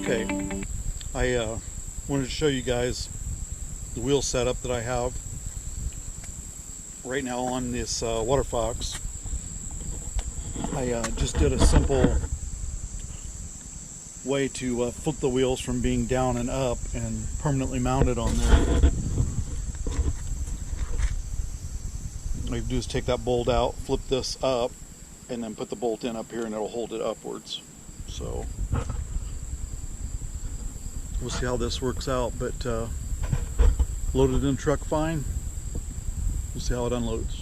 Okay, I wanted to show you guys the wheel setup that I have right now on this WaterFox. I just did a simple way to flip the wheels from being down and up and permanently mount it on there. All you do is take that bolt out, flip this up, and then put the bolt in up here and it'll hold it upwards. So we'll see how this works out, but loaded in the truck fine. We'll see how it unloads.